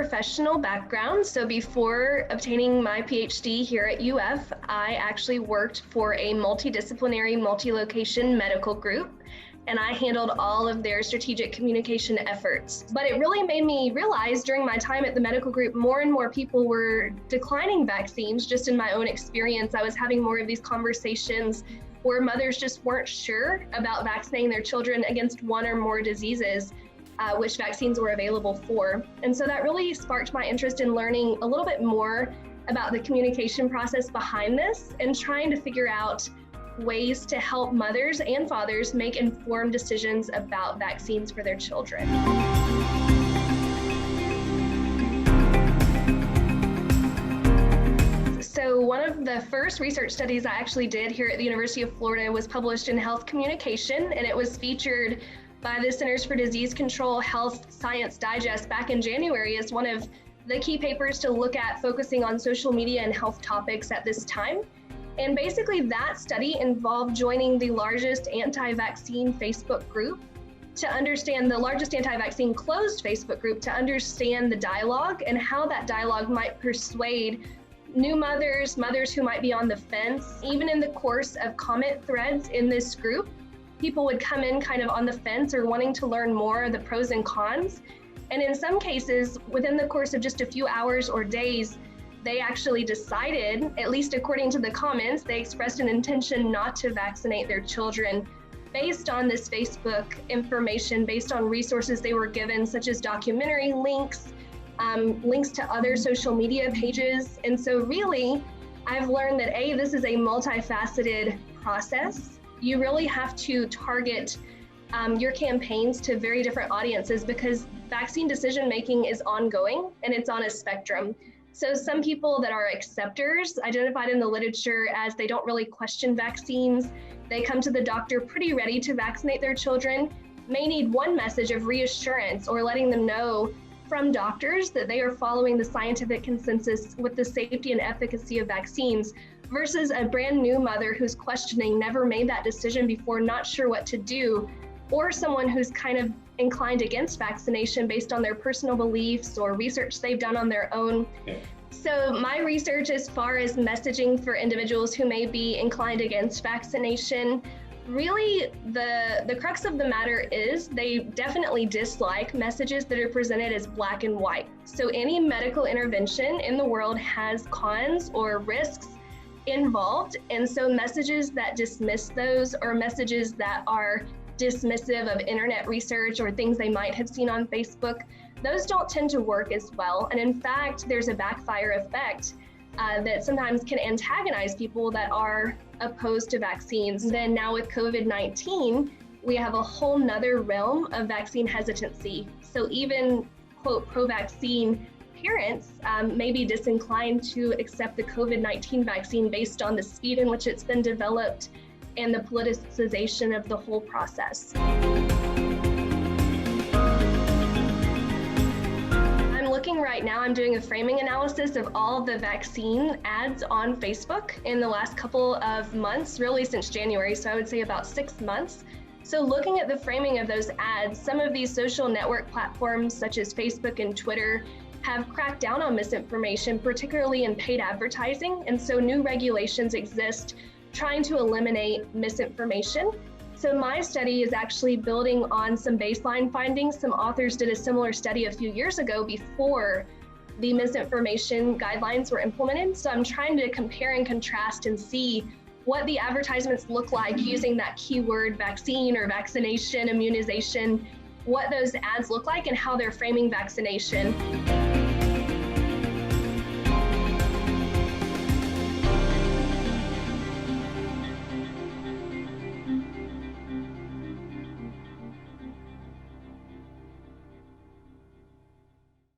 professional background. So before obtaining my PhD here at UF, I actually worked for a multidisciplinary, multi-location medical group, and I handled all of their strategic communication efforts. But it really made me realize during my time at the medical group, more and more people were declining vaccines. Just in my own experience, I was having more of these conversations where mothers just weren't sure about vaccinating their children against one or more diseases, which vaccines were available for. And so that really sparked my interest in learning a little bit more about the communication process behind this and trying to figure out ways to help mothers and fathers make informed decisions about vaccines for their children. So one of the first research studies I actually did here at the University of Florida was published in Health Communication, and it was featured by the Centers for Disease Control Health Science Digest back in January as one of the key papers to look at focusing on social media and health topics at this time. And basically that study involved joining the largest anti-vaccine Facebook group to understand the largest anti-vaccine closed Facebook group to understand the dialogue and how that dialogue might persuade new mothers who might be on the fence. Even in the course of comment threads in this group, people would come in kind of on the fence or wanting to learn more of the pros and cons. And in some cases, within the course of just a few hours or days, they actually decided, at least according to the comments, they expressed an intention not to vaccinate their children based on this Facebook information, based on resources they were given, such as documentary links, links to other social media pages. And so really, I've learned that this is a multifaceted process. You really have to target your campaigns to very different audiences because vaccine decision-making is ongoing and it's on a spectrum. So some people that are acceptors, identified in the literature as they don't really question vaccines, they come to the doctor pretty ready to vaccinate their children, may need one message of reassurance or letting them know from doctors that they are following the scientific consensus with the safety and efficacy of vaccines, versus a brand new mother who's questioning, never made that decision before, not sure what to do, or someone who's kind of inclined against vaccination based on their personal beliefs or research they've done on their own. Yeah. So my research as far as messaging for individuals who may be inclined against vaccination, really the crux of the matter is they definitely dislike messages that are presented as black and white. So any medical intervention in the world has cons or risks involved. And so messages that dismiss those, or messages that are dismissive of internet research or things they might have seen on Facebook, those don't tend to work as well. And in fact, there's a backfire effect that sometimes can antagonize people that are opposed to vaccines. Then now with COVID-19, we have a whole nother realm of vaccine hesitancy. So even, quote, pro-vaccine parents may be disinclined to accept the COVID-19 vaccine based on the speed in which it's been developed and the politicization of the whole process. I'm looking right now, I'm doing a framing analysis of all the vaccine ads on Facebook in the last couple of months, really since January, so I would say about 6 months. So looking at the framing of those ads, some of these social network platforms such as Facebook and Twitter have cracked down on misinformation, particularly in paid advertising. And so new regulations exist trying to eliminate misinformation. So my study is actually building on some baseline findings. Some authors did a similar study a few years ago before the misinformation guidelines were implemented. So I'm trying to compare and contrast and see what the advertisements look like using that keyword vaccine or vaccination, immunization, what those ads look like and how they're framing vaccination.